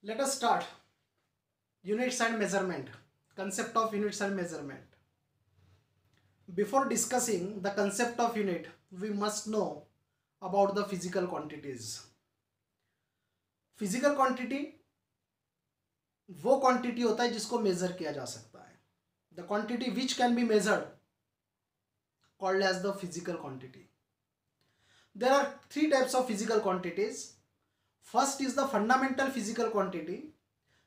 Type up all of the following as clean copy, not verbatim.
Let us start units and measurement. Concept of units and measurement. Before discussing the concept of unit, we must know about the physical quantities. Physical quantity वो quantity होता है जिसको major किया जा सकता है. The quantity which can be measured called as the physical quantity. There are three types of physical quantities. First is the fundamental physical quantity,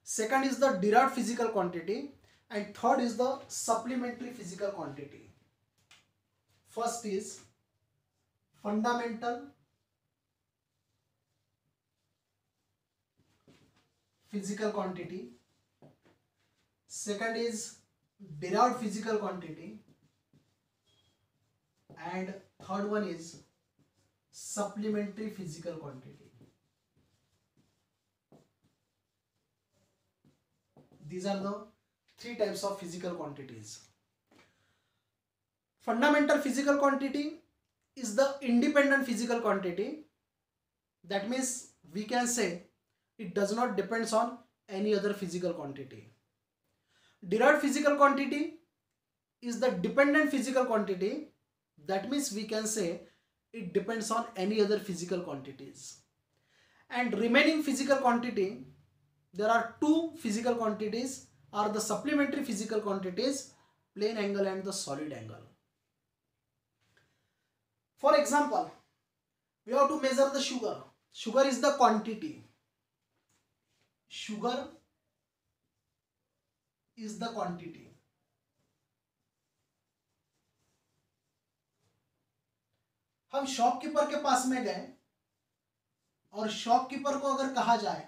second is the derived physical quantity, and third is the supplementary physical quantity. First is fundamental physical quantity, second is derived physical quantity, and third one is supplementary physical quantity. These are the three types of physical quantities. Fundamental physical quantity is the independent physical quantity. That means we can say it does not depend on any other physical quantity. Derived physical quantity is the dependent physical quantity. That means we can say it depends on any other physical quantities. And remaining physical quantity, there are two physical quantities, are the supplementary physical quantities, plane angle and the solid angle. For example, we have to measure the sugar. Sugar is the quantity. Sugar is the quantity. हम shopkeeper के पास में गए और shopkeeper को अगर कहा जाए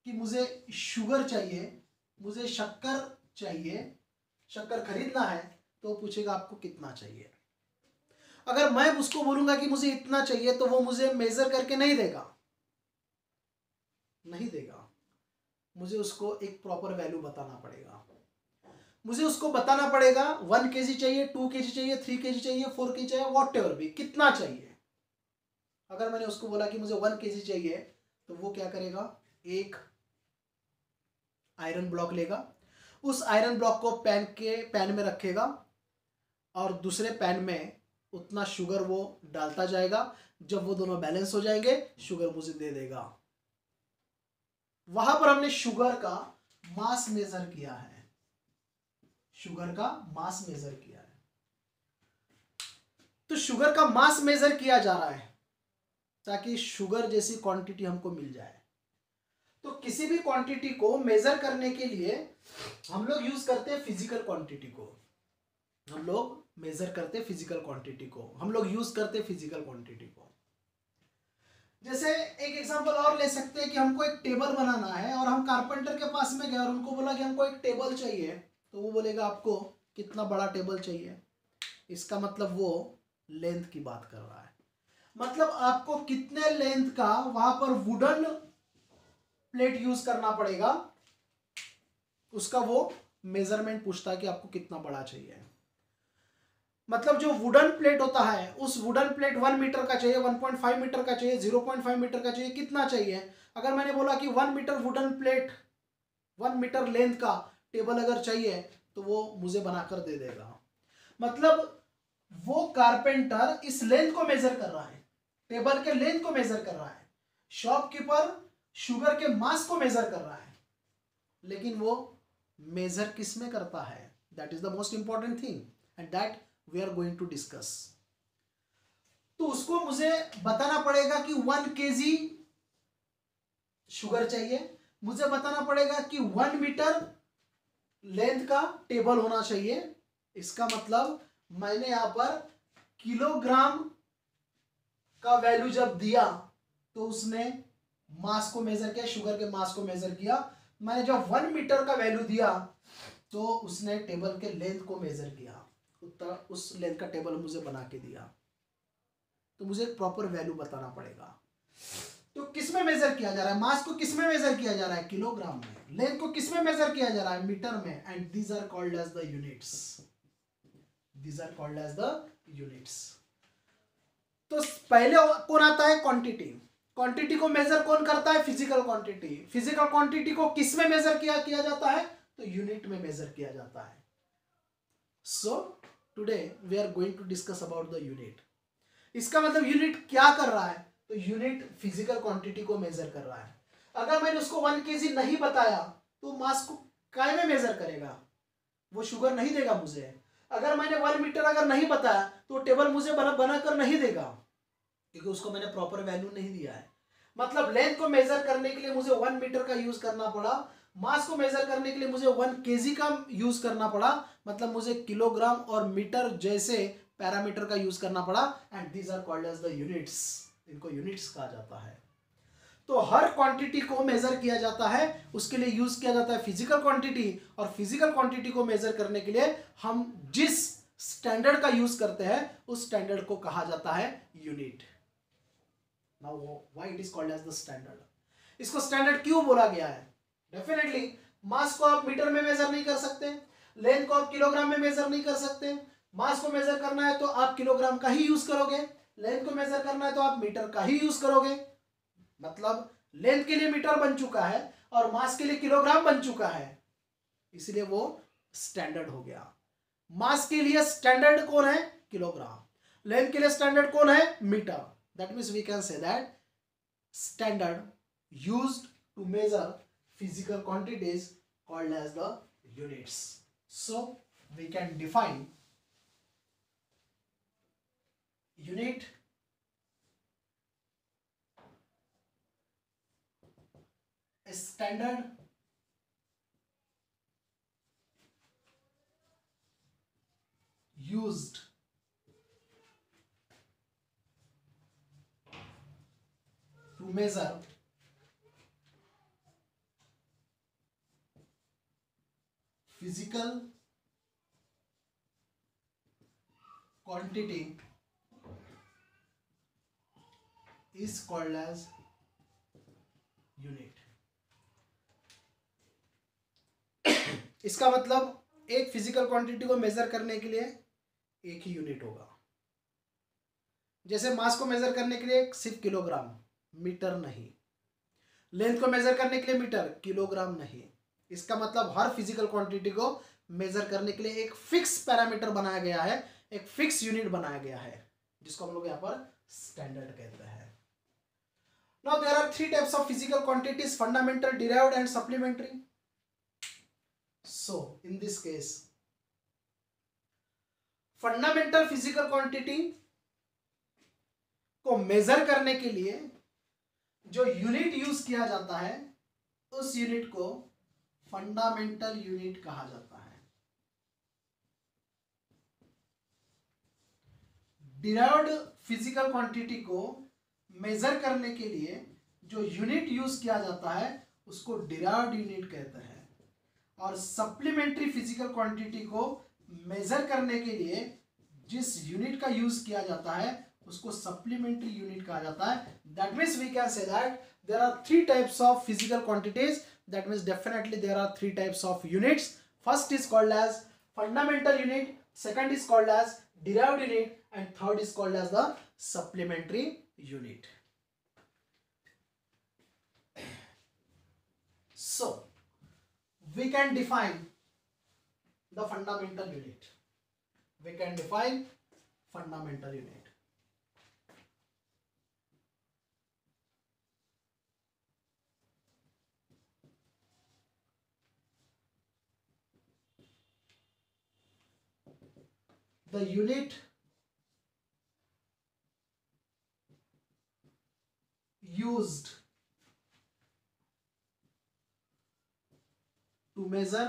कि मुझे शुगर चाहिए, मुझे शक्कर चाहिए, शक्कर खरीदना है, तो पूछेगा आपको कितना चाहिए. अगर मैं उसको बोलूंगा कि मुझे इतना चाहिए तो वो मुझे मेजर करके नहीं देगा. मुझे उसको एक प्रॉपर वैल्यू बताना पड़ेगा. मुझे उसको बताना पड़ेगा 1 kg चाहिए, 2 kg चाहिए, 3 kg चाहिए, 4 kg चाहिए, वॉट एवर भी, कितना चाहिए. अगर मैंने उसको बोला कि मुझे 1 kg चाहिए तो वो क्या करेगा, एक आयरन ब्लॉक लेगा, उस आयरन ब्लॉक को पैन में रखेगा और दूसरे पैन में उतना शुगर वो डालता जाएगा. जब वो दोनों बैलेंस हो जाएंगे, शुगर मुझे दे देगा. वहां पर हमने शुगर का मास मेजर किया है. तो शुगर का मास मेजर किया जा रहा है ताकि शुगर जैसी क्वांटिटी हमको मिल जाए. तो किसी भी क्वांटिटी को मेजर करने के लिए हम लोग यूज करते हैं फिजिकल क्वांटिटी को. जैसे एक एग्जांपल और ले सकते हैं कि हमको एक टेबल बनाना है और हम कारपेंटर के पास में गए और उनको बोला कि हमको एक टेबल चाहिए, तो वो बोलेगा आपको कितना बड़ा टेबल चाहिए. इसका मतलब वो लेंथ की बात कर रहा है. मतलब आपको कितने लेंथ का वहां पर वुडन प्लेट यूज करना पड़ेगा, उसका वो मेजरमेंट पूछता है कि आपको कितना बड़ा चाहिए. मतलब जो वुडन प्लेट होता है, उस वुडन प्लेट 1 मीटर का चाहिए, 1.5 मीटर का चाहिए, 0.5 मीटर का चाहिए, कितना चाहिए. अगर मैंने बोला कि 1 metre wooden plate, 1 metre length का टेबल अगर चाहिए तो वो मुझे बनाकर दे देगा. मतलब वो कारपेंटर इस लेंथ को मेजर कर रहा है, टेबल के लेंथ को मेजर कर रहा है. शॉपकीपर शुगर के मास को मेजर कर रहा है, लेकिन वो मेजर किस में करता है, that is the most important thing and that we are going to discuss. तो उसको मुझे बताना पड़ेगा कि 1 kg शुगर चाहिए, मुझे बताना पड़ेगा कि 1 मीटर लेंथ का टेबल होना चाहिए. इसका मतलब मैंने यहां पर किलोग्राम का वैल्यू जब दिया तो उसने मास को मेजर किया, शुगर के मास को मेजर किया. मैंने जब 1 मीटर का वैल्यू दिया तो उसने टेबल के लेंथ को मेजर किया, उस लेंथ का टेबल मुझे बना के दिया. तो मुझे एक प्रॉपर वैल्यू बताना पड़ेगा. तो किस में मेजर किया जा रहा है, मास को किस में मेजर किया जा रहा है, किलोग्राम में. लेंथ को किस में मेजर किया जा रहा है, मीटर में. And these are called as the units. तो पहले कौन आता है, क्वांटिटी. क्वांटिटी को मेजर कौन करता है? Physical quantity. फिजिकल क्वांटिटी को किस में मेजर किया जाता है? तो यूनिट में मेजर किया जाता है। So today we are going to discuss about the unit. इसका मतलब यूनिट क्या कर रहा है? तो यूनिट फिजिकल क्वांटिटी को मेजर कर रहा है। अगर मैंने उसको 1 kg नहीं बताया तो मास को काय में मेजर करेगा? वो शुगर नहीं देगा मुझे। अगर मैंने 1 मीटर अगर नहीं बताया तो टेबल मुझे बनाकर नहीं देगा, क्योंकि उसको मैंने प्रॉपर वैल्यू नहीं दिया है। मतलब लेंथ को मेजर करने के लिए मुझे 1 मीटर का यूज करना पड़ा, मास को मेजर करने के लिए मुझे 1 kg का यूज करना पड़ा, मतलब मुझे किलोग्राम और मीटर जैसे पैरामीटर का यूज करना पड़ा। And these are called as the units. इनको यूनिट्स कहा जाता है। तो हर क्वांटिटी को मेजर किया जाता है, उसके लिए यूज किया जाता है फिजिकल क्वांटिटी। और फिजिकल क्वांटिटी को मेजर करने के लिए हम जिस स्टैंडर्ड का यूज करते हैं उस स्टैंडर्ड को कहा जाता है unit. Now why it is called as the standard? इसको स्टैंडर्ड क्यों बोला गया है? डेफिनेटली मास को आप मीटर में मेजर नहीं कर सकते, लेंथ को आप किलोग्राम में मेजर नहीं कर सकते। मास को मेजर करना है तो आप किलोग्राम का ही यूज करोगे, लेंथ को मेजर करना है तो आप मीटर का ही यूज करोगे। मतलब लेंथ के लिए मीटर बन चुका है और मास के लिए किलोग्राम बन चुका है, इसलिए वो स्टैंडर्ड हो गया। मास के लिए स्टैंडर्ड कौन है? किलोग्राम। लेंथ के लिए स्टैंडर्ड कौन है? Metre. That means we can say that standard used to measure physical quantities called as the units. So we can define unit a standard used to measure physical quantity is called as unit. इसका मतलब एक physical quantity को measure करने के लिए एक ही unit होगा। जैसे मास को मेजर करने के लिए सिर्फ किलोग्राम, मीटर नहीं। लेंथ को मेजर करने के लिए मीटर, किलोग्राम नहीं। इसका मतलब हर फिजिकल क्वांटिटी को मेजर करने के लिए एक फिक्स पैरामीटर बनाया गया है, एक फिक्स यूनिट बनाया गया है, जिसको हम लोग यहाँ पर स्टैंडर्ड कहते हैं। Now there are 3 types of physical quantities: fundamental, derived and supplementary. So in this case fundamental physical quantity को मेजर करने के लिए जो यूनिट यूज किया जाता है उस यूनिट को फंडामेंटल यूनिट कहा जाता है। डिराइव्ड फिजिकल क्वांटिटी को मेजर करने के लिए जो यूनिट यूज किया जाता है उसको डिराइव्ड यूनिट कहते हैं। और सप्लीमेंट्री फिजिकल क्वांटिटी को मेजर करने के लिए जिस यूनिट का यूज किया जाता है उसको सप्लीमेंट्री यूनिट कहा जाता है। That means we can say that there are 3 types of physical quantities. That means definitely there are 3 types of units. First is called as fundamental unit, second is called as derived unit, and third is called as the supplementary unit. So we can define the fundamental unit. We can define fundamental unit. The unit used to measure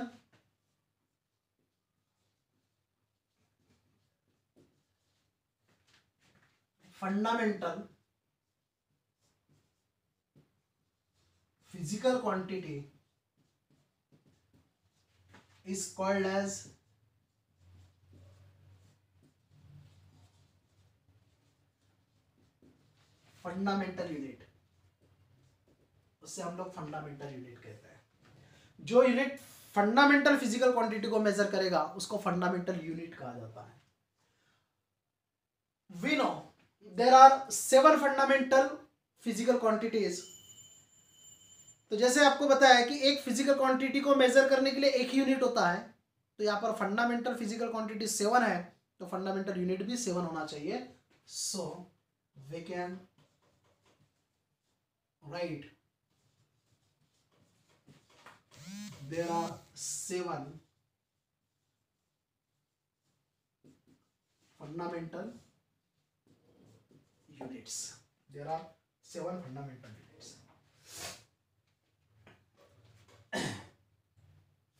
fundamental physical quantity is called as fundamental unit. उससे हम लोग fundamental unit कहते हैं। जो unit fundamental physical quantity को measure करेगा उसको fundamental unit कहा जाता है। We know there are 7 fundamental physical quantities. तो जैसे आपको बताया कि एक फिजिकल क्वांटिटी को मेजर करने के लिए एक ही यूनिट होता है, तो यहाँ पर फंडामेंटल फिजिकल क्वांटिटी 7 है, तो फंडामेंटल यूनिट भी 7 होना चाहिए। So we can write there are 7 fundamental units. There are 7 fundamental units.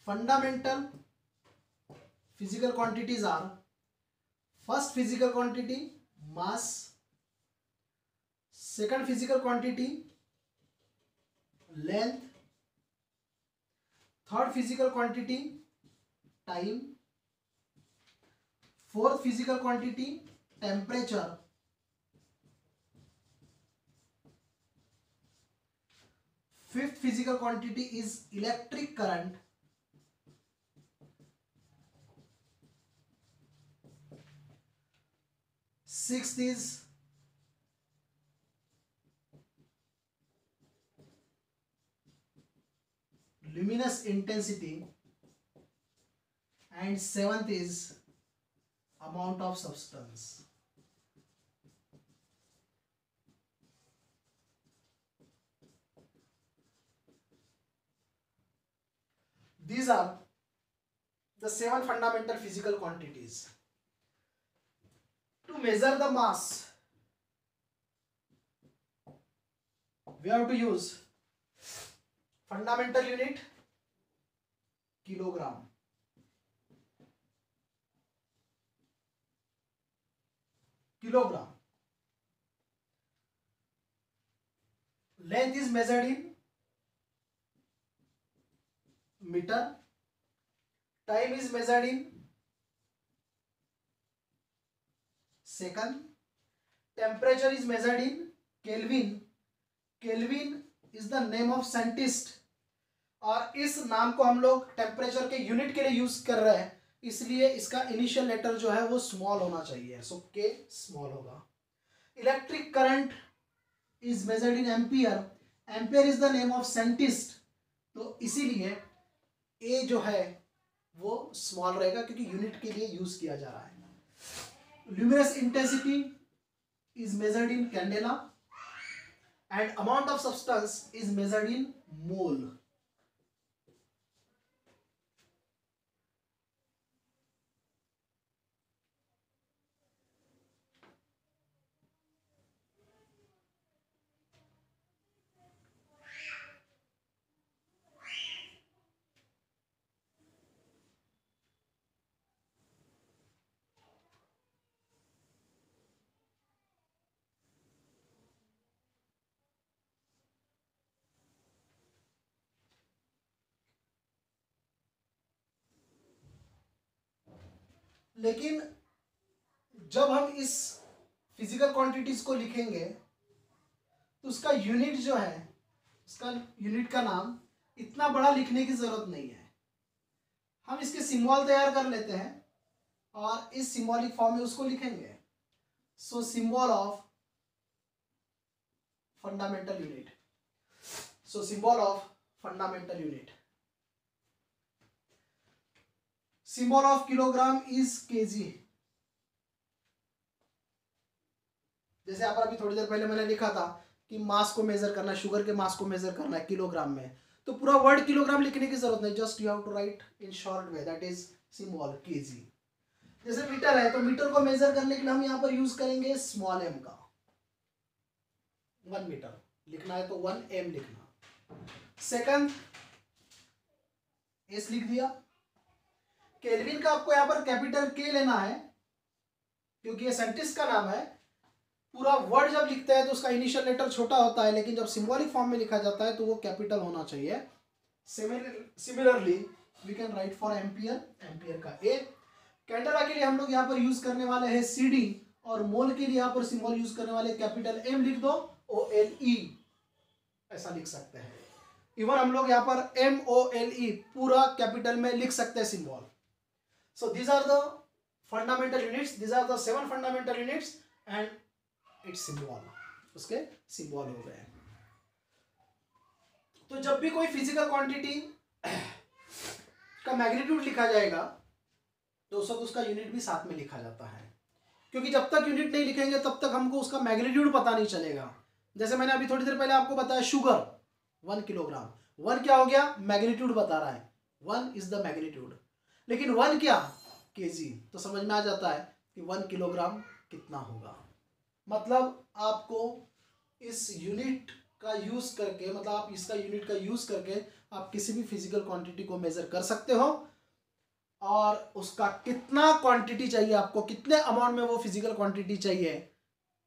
Fundamental physical quantities are: first physical quantity mass, second physical quantity length, third physical quantity time, fourth physical quantity temperature, fifth physical quantity is electric current, sixth is luminous intensity, and seventh is amount of substance. These are the 7 fundamental physical quantities. To measure the mass, we have to use fundamental unit kilogram, kilogram. Length is measured in meter. Time is measured in second. Temperature is measured in Kelvin. Kelvin is the name of scientist, और इस नाम को हम लोग temperature के unit के लिए use कर रहे हैं, इसलिए इसका इनिशियल लेटर जो है वो स्मॉल होना चाहिए, सो के स्मॉल होगा। Electric current is measured in ampere. Ampere is the name of scientist, तो इसीलिए ए जो है वो स्मॉल रहेगा क्योंकि यूनिट के लिए यूज किया जा रहा है। Luminous intensity is measured in candela and amount of substance is measured in mole. लेकिन जब हम इस फिजिकल क्वांटिटीज को लिखेंगे तो उसका यूनिट जो है, उसका यूनिट का नाम इतना बड़ा लिखने की जरूरत नहीं है। हम इसके सिंबल तैयार कर लेते हैं और इस सिंबॉलिक फॉर्म में उसको लिखेंगे। So symbol of fundamental unit, so symbol of fundamental unit, symbol of kilogram is kg. जैसे आप अभी थोड़ी देर पहले मैंने लिखा था कि मास को मेजर करना है, शुगर के मास को मेजर करना है किलोग्राम में, तो पूरा वर्ड किलोग्राम लिखने की जरूरत नहीं, just you have to write in short way, that is symbol KG. जैसे मीटर है तो मीटर को मेजर करने के लिए हम यहां पर यूज करेंगे स्मॉल एम का। 1 मीटर लिखना है तो 1 एम लिखना। सेकंड एस लिख दिया। केल्विन का आपको यहां पर कैपिटल के लेना है क्योंकि ये साइंटिस्ट का नाम है। पूरा वर्ड जब लिखते हैं तो उसका इनिशियल लेटर छोटा होता है, लेकिन जब सिंबॉलिक फॉर्म में लिखा जाता है तो वो कैपिटल होना चाहिए। Similarly we can write for ampere, ampere का ए। कैंडेला के लिए हम लोग यहाँ पर यूज करने वाले हैं CD, और मोल के लिए यहाँ पर सिंबल यूज करने वाले कैपिटल M लिख दो, OLE ऐसा लिख सकते हैं। इवन हम लोग यहाँ पर MOLE पूरा कैपिटल में लिख सकते हैं symbol. So these are the fundamental units, these are the 7 fundamental units and its symbol. उसके सिंबल हो गए। तो जब भी कोई फिजिकल क्वांटिटी का मैग्नीट्यूड लिखा जाएगा तो उस वक्त उसका यूनिट भी साथ में लिखा जाता है, क्योंकि जब तक यूनिट नहीं लिखेंगे तब तक हमको उसका मैग्नीट्यूड पता नहीं चलेगा। जैसे मैंने अभी थोड़ी देर पहले आपको बताया शुगर 1 किलोग्राम, 1 क्या हो गया, मैग्नीट्यूड बता रहा है, 1 इज द मैग्नीट्यूड। लेकिन 1 क्या, केजी, तो समझ में आ जाता है कि 1 किलोग्राम कितना होगा। मतलब आपको इस यूनिट का यूज करके, मतलब आप इसका यूनिट का यूज करके आप किसी भी फिजिकल क्वांटिटी को मेजर कर सकते हो, और उसका कितना क्वांटिटी चाहिए आपको, कितने अमाउंट में वो फिजिकल क्वांटिटी चाहिए,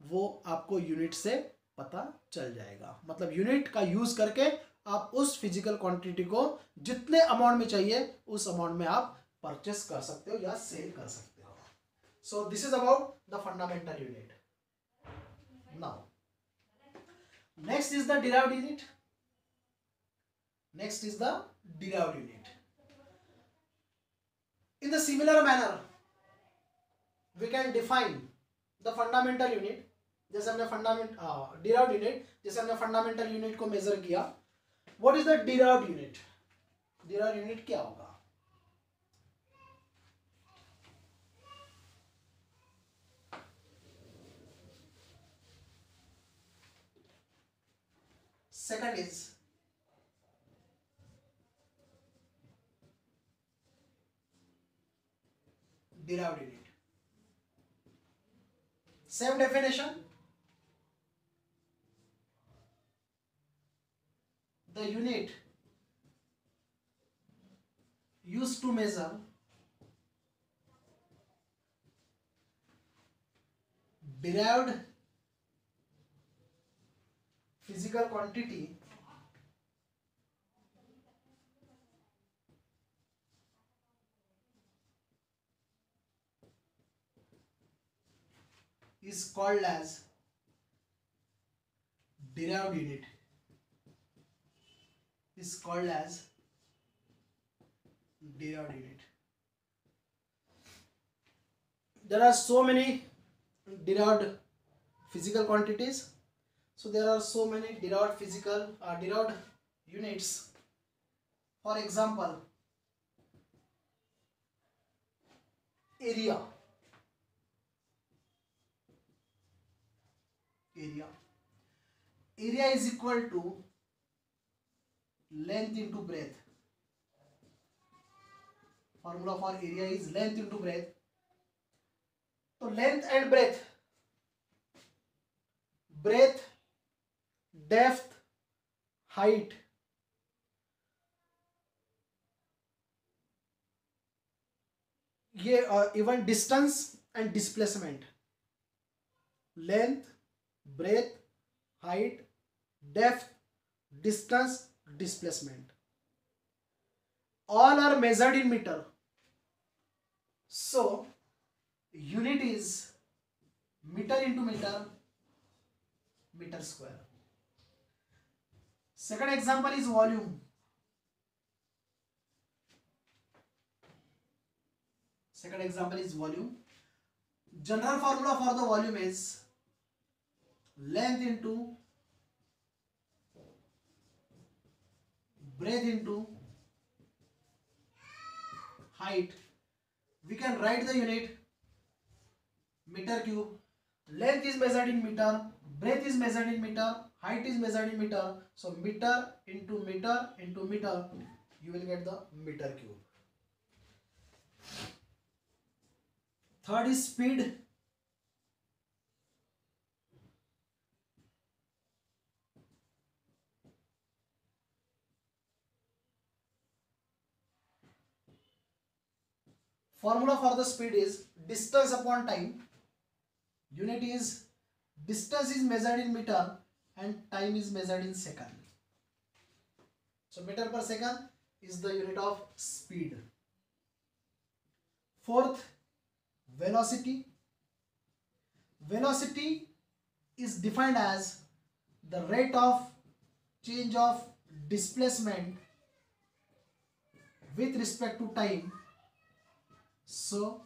वो आपको यूनिट से पता चल जाएगा। मतलब यूनिट का यूज करके आप उस फिजिकल क्वांटिटी को जितने अमाउंट में चाहिए उस अमाउंट में आप परचेस कर सकते हो या सेल कर सकते हो। So this is about the fundamental unit. Now next is the derived unit. Next is the derived unit. In the similar manner we can define the fundamental unit. जैसे हमने derived unit, जैसे हमने fundamental unit को major किया। What is the derived unit? derived unit क्या होगा? Second is derived unit. Same definition. The unit used to measure derived physical quantity is called as derived unit. Is called as derived unit. There are so many derived physical quantities. So there are so many derived derived units. For example, area. Area is equal to length into breadth. Formula for area is length into breadth. So length and breadth, depth, height, ये even distance and displacement, length, breadth, height, depth, distance, displacement, all are measured in meter. So unit is meter into meter, meter square. Second example is volume. Second example is volume. General formula for the volume is length into breadth into height. We can write the unit meter cube. Length is measured in meter, breadth is measured in meter, height is measured in meter. So meter into meter into meter, you will get the meter cube. Third is speed. Formula for the speed is distance upon time. Unit is distance is measured in meter and time is measured in second. So meter per second is the unit of speed. Fourth, velocity. Velocity is defined as the rate of change of displacement with respect to time. So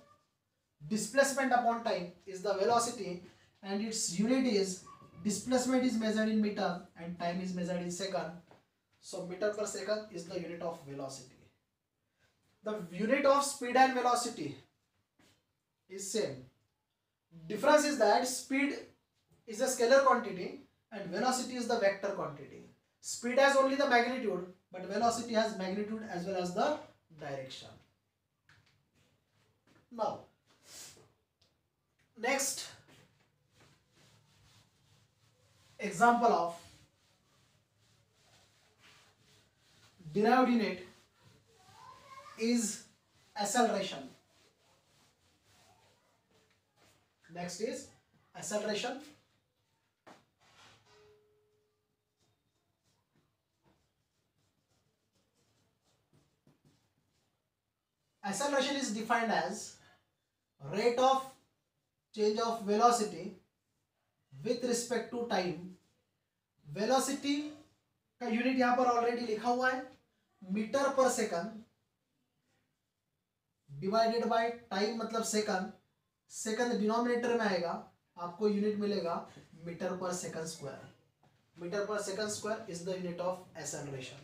displacement upon time is the velocity and its unit is displacement is measured in meter and time is measured in second. So meter per second is the unit of velocity. The unit of speed and velocity is same. Difference is that speed is a scalar quantity and velocity is the vector quantity. Speed has only the magnitude, but velocity has magnitude as well as the direction. Now, next example of derived unit is acceleration. Next is acceleration. Acceleration is defined as rate of change of velocity with respect to time. Velocity का unit यहाँ पर already लिखा हुआ है, metre per second divided by time मतलब second. Second denominator में आएगा, आपको यूनिट मिलेगा metre per second square. Metre per second square is the unit of acceleration.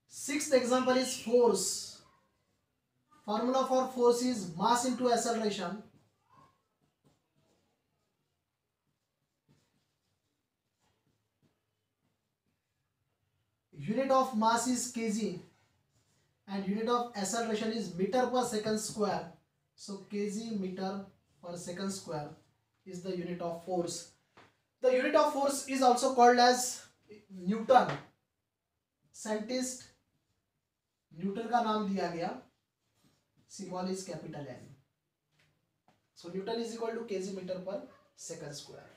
Sixth example is force. Formula for force is mass into acceleration. Unit of mass is kg and unit of acceleration is meter per second square. So kg meter per second square is the unit of force. The unit of force is also called as Newton. Scientist Newton का नाम दिया गया, symbol is capital N. So Newton is equal to kg metre per second square.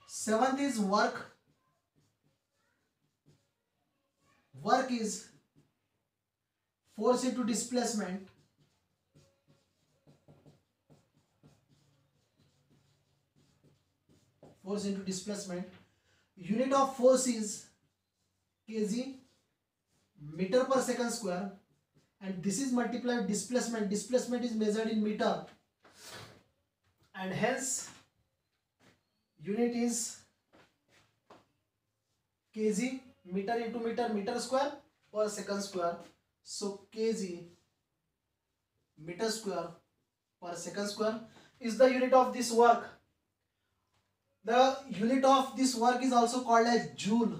Seventh is work. Work is force into displacement. Force into displacement. Unit of force is kg meter per second square and this is multiplied displacement. Displacement is measured in meter and hence unit is kg meter into meter, meter square per second square. So kg meter square per second square is the unit of this work. The unit of this work is also called as joule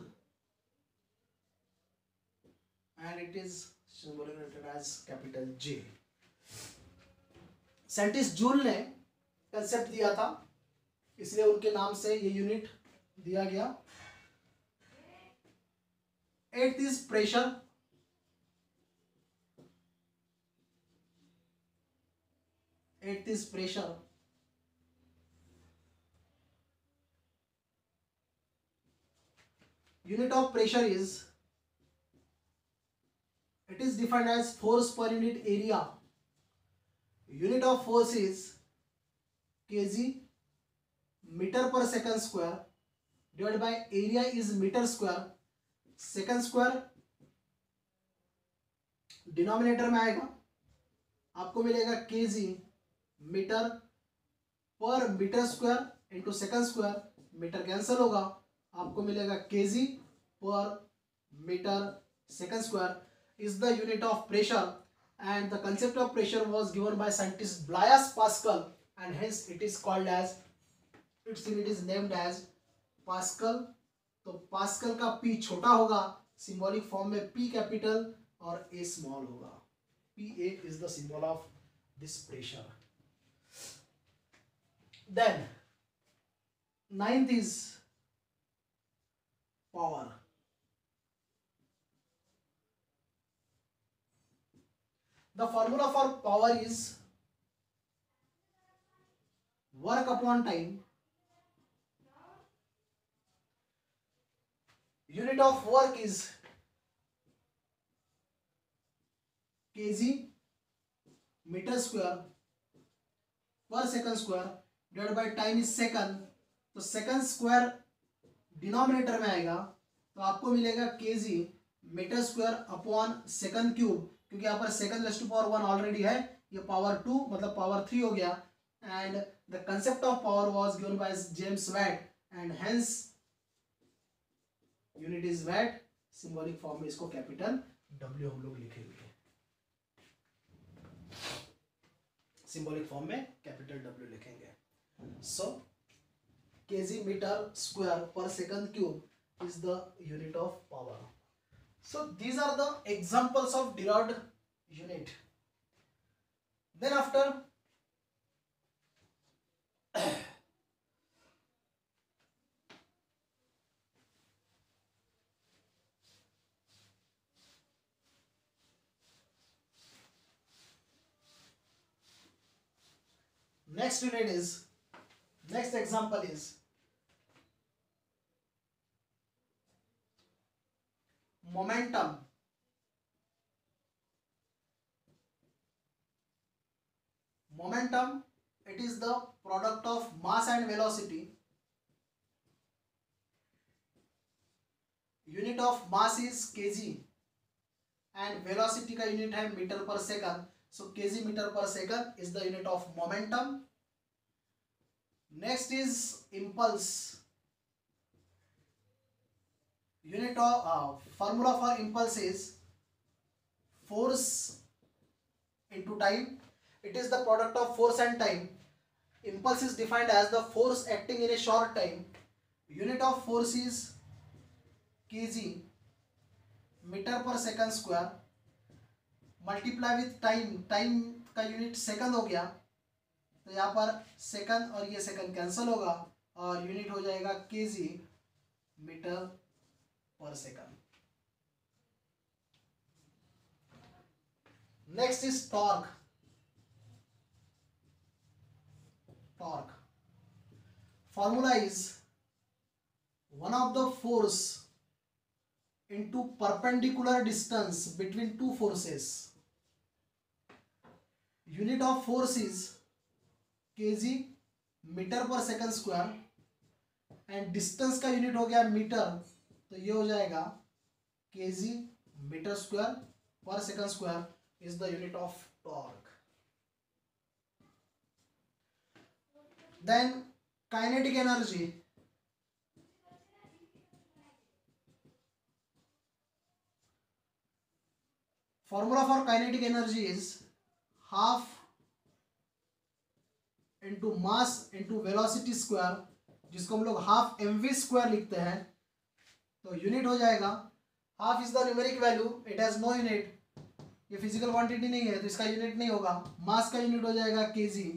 and it is symbolized as capital J. Scientist joule ने concept दिया था, इसलिए उनके नाम से ये unit दिया गया. Eight is pressure. Eight is pressure. Unit of pressure is, it is defined as force per unit area. Unit of force is kg meter per second square divided by area is meter square. second square denominator में आएगा, आपको मिलेगा kg metre per metre square into second square. Metre cancel होगा, आपको मिलेगा kg per metre second square is the unit of pressure and the concept of pressure was given by scientist Blaise Pascal and hence it is called as, its unit is named as Pascal. तो pascal का P छोटा होगा, symbolic form में P capital और A small होगा. PA is the symbol of this pressure. Then ninth is power. The formula for power is work upon time. Unit of work is kg meter square per second square divided by time is second. तो second square denominator में आएगा, तो आपको मिलेगा kg metre square upon second cube. क्योंकि यहाँ पर second raise to power 1 already है, ये पावर 2 मतलब पावर 3 हो गया. And The concept of power was given by James Watt and hence unit is watt. Symbolic form में इसको कैपिटल W हम लोग लिखेंगे, सिंबॉलिक फॉर्म में कैपिटल W लिखेंगे. So kg meter square per second cube is the unit of power. So these are the examples of derived unit. Then after next example is momentum. Momentum, it is the product of mass and velocity. Unit of mass is kg and velocity का unit है metre per second. So kg meter per second is the unit of momentum. Next is impulse. Unit of formula for impulse is force into time. It is the product of force and time. Impulse is defined as the force acting in a short time. Unit of force is kg meter per second square. Multiply with time, time का unit second हो गया तो यहाँ पर second और ये second cancel होगा और यूनिट हो जाएगा KG metre per second. Next is torque. Torque formula is one of the force into perpendicular distance between two forces. Unit of force is kg metre per second square and distance का unit हो गया metre तो ये हो जाएगा kg metre square per second square is the unit of torque. Then kinetic energy. Formula for kinetic energy is half into mass into velocity square, जिसको हम लोग हाफ mv स्क्वायर लिखते हैं तो यूनिट हो जाएगा. Half is the numeric value, it has no unit, ये physical quantity नहीं है तो इसका यूनिट नहीं होगा. मास का यूनिट हो जाएगा केजी.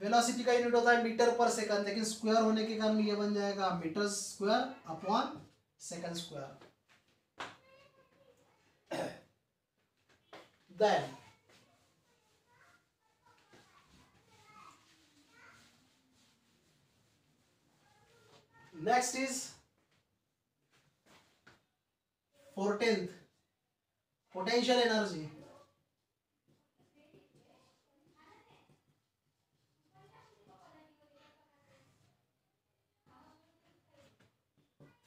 वेलोसिटी का यूनिट होता है मीटर पर सेकंड लेकिन स्क्वायर होने के कारण ये बन जाएगा metre square upon second square. Then next is 14th potential energy.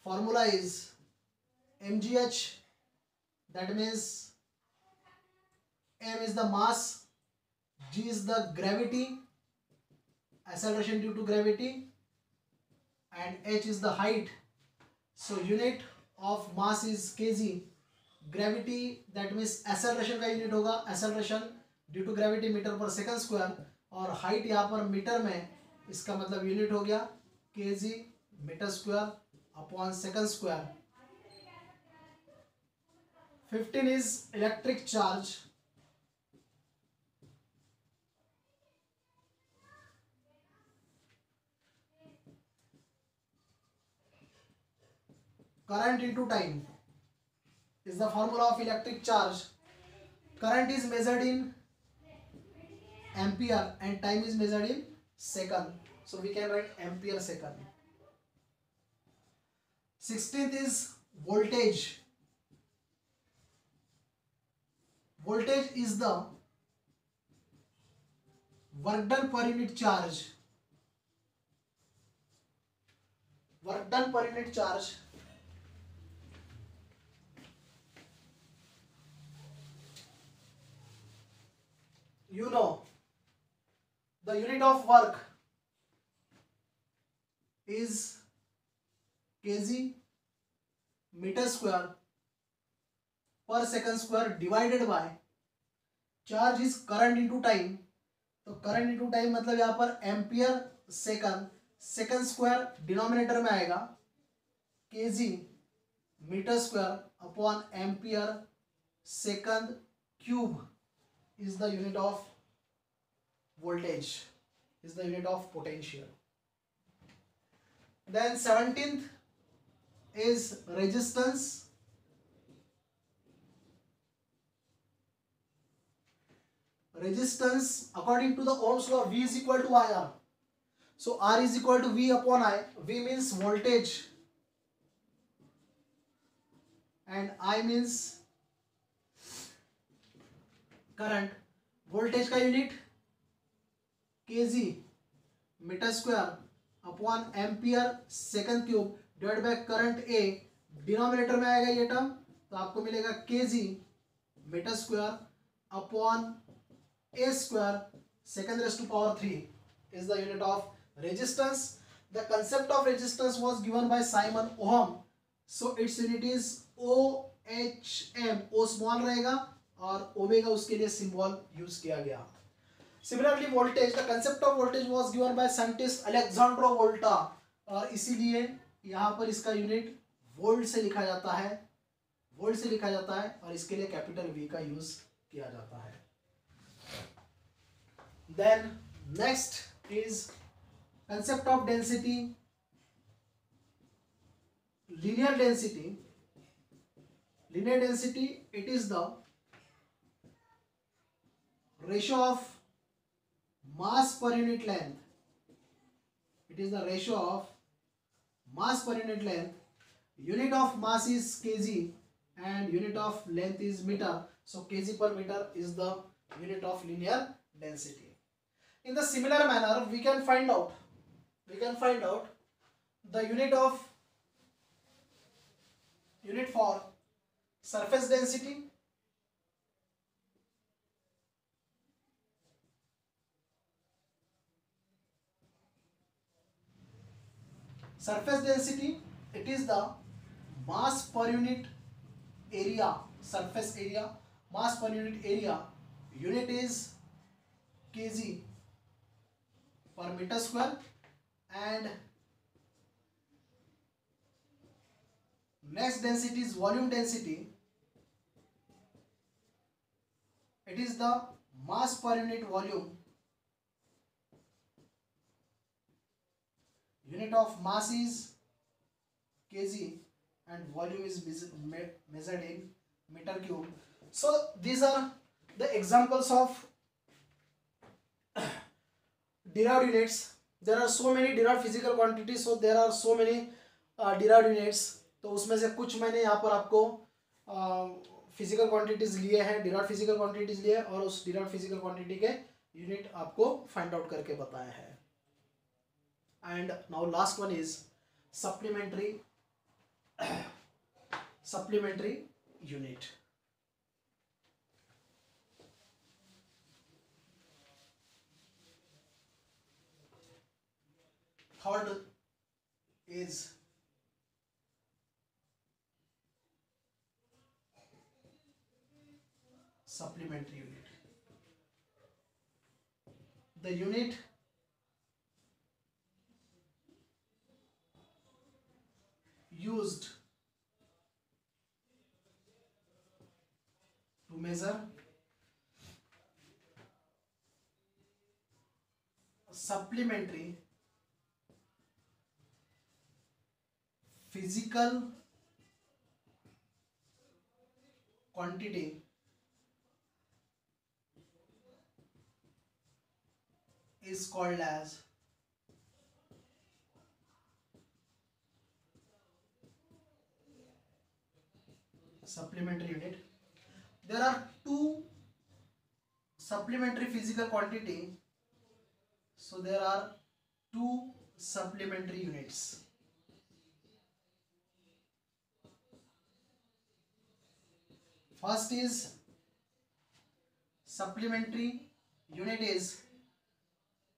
Formula is mgh, that means m is the mass, g is the gravity, acceleration due to gravity, and h is the height. So unit of mass is kg. Gravity, that means acceleration का unit होगा acceleration due to gravity metre per second square और height यहाँ पर metre में, इसका मतलब unit हो गया kg metre square upon second square. 15 is electric charge. Current into time is the formula of electric charge. Current is measured in ampere and time is measured in second. So we can write ampere second. 16th is voltage. Voltage is the work done per unit charge. Work done per unit charge. You know the unit of work is kg metre square per second square divided by charge is current into time. तो current into time मतलब यहाँ पर ampere second, second square denominator में आएगा, kg metre square upon ampere second cube is the unit of voltage, is the unit of potential. Then 17th is resistance. Resistance according to the Ohm's law, V is equal to IR. So R is equal to V upon I. V means voltage and I means current. Voltage का unit kg metre square upon ampere second cube divide by current A, denominator में आएगा ये term, तो आपको मिलेगा kg metre square upon A square second raise to power 3 is the unit of resistance. The concept of resistance was given by Simon Ohm, so its unit is OHM। O small रहेगा और omega उसके लिए symbol use किया गया। Similarly voltage, the concept of voltage was given by scientist Alessandro Volta, और इसीलिए यहाँ पर इसका यूनिट वोल्ट से लिखा जाता है, वोल्ट से लिखा जाता है, और इसके लिए कैपिटल वी का यूज किया जाता है। Then next is concept of density, linear density। linear density, it is the ratio of mass per unit length, it is the ratio of mass per unit length, unit of mass is kg and unit of length is meter, so kg per meter is the unit of linear density. In the similar manner we can find out the unit for surface density, it is the mass per unit area, surface area, mass per unit area, unit is kg per meter square, and next density is volume density, it is the mass per unit volume, unit of mass is kg and volume is measured in meter cube. So these are the examples of derived units. There are so many derived physical quantities, so there are so many derived units. तो उसमें से कुछ मैंने यहाँ पर आपको physical quantities लिए हैं, डिराइव्ड फिजिकल क्वांटिटीज लिए, और उस डिराइव्ड फिजिकल क्वांटिटी के यूनिट आपको फाइंड आउट करके बताया है। And now last one is supplementary unit. Third is supplementary unit. The unit used to measure supplementary physical quantity is called as supplementary unit. There are two supplementary physical quantity, so there are two supplementary units. First is supplementary unit is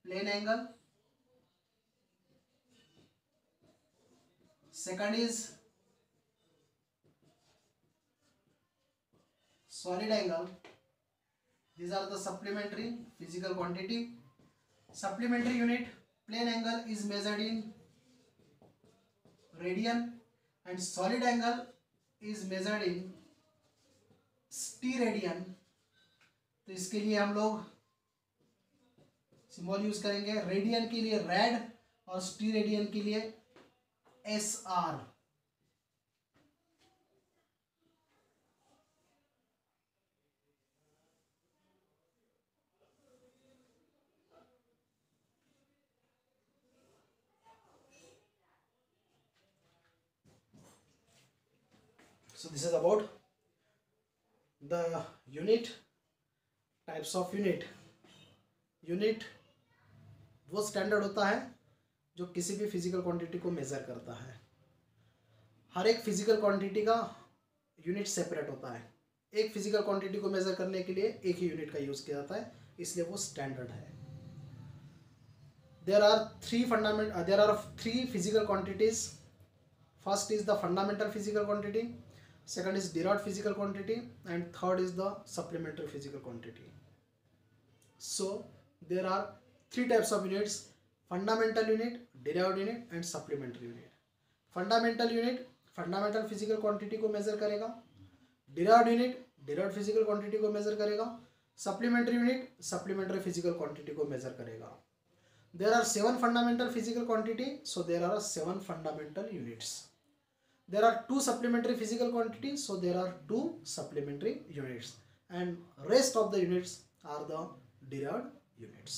plane angle. second is solid angle. These are the supplementary physical quantity. Supplementary unit, plane angle is measured in radian and solid angle is measured in स्टीरेडियन. तो इसके लिए हम लोग symbol use करेंगे. Radian के लिए red और स्टीरेडियन के लिए SR. So this is about the unit, types of unit. Unit वो स्टैंडर्ड होता है जो किसी भी फिजिकल क्वांटिटी को मेज़र करता है. हर एक फिजिकल क्वांटिटी का यूनिट सेपरेट होता है. एक फिजिकल क्वांटिटी को मेज़र करने के लिए एक ही यूनिट का यूज़ किया जाता है, इसलिए वो स्टैंडर्ड है. there are three physical quantities. First is the fundamental physical quantity, second is derived physical quantity, and third is the supplementary physical quantity. So there are three types of units: fundamental unit, derived unit and supplementary unit. Fundamental unit fundamental physical quantity को measure करेगा. derived unit derived physical quantity को measure करेगा. supplementary unit supplementary physical quantity को measure करेगा. There are 7 fundamental physical quantity, so there are 7 fundamental units. There are 2 supplementary physical quantities, so there are 2 supplementary units, and rest of the units are the derived units.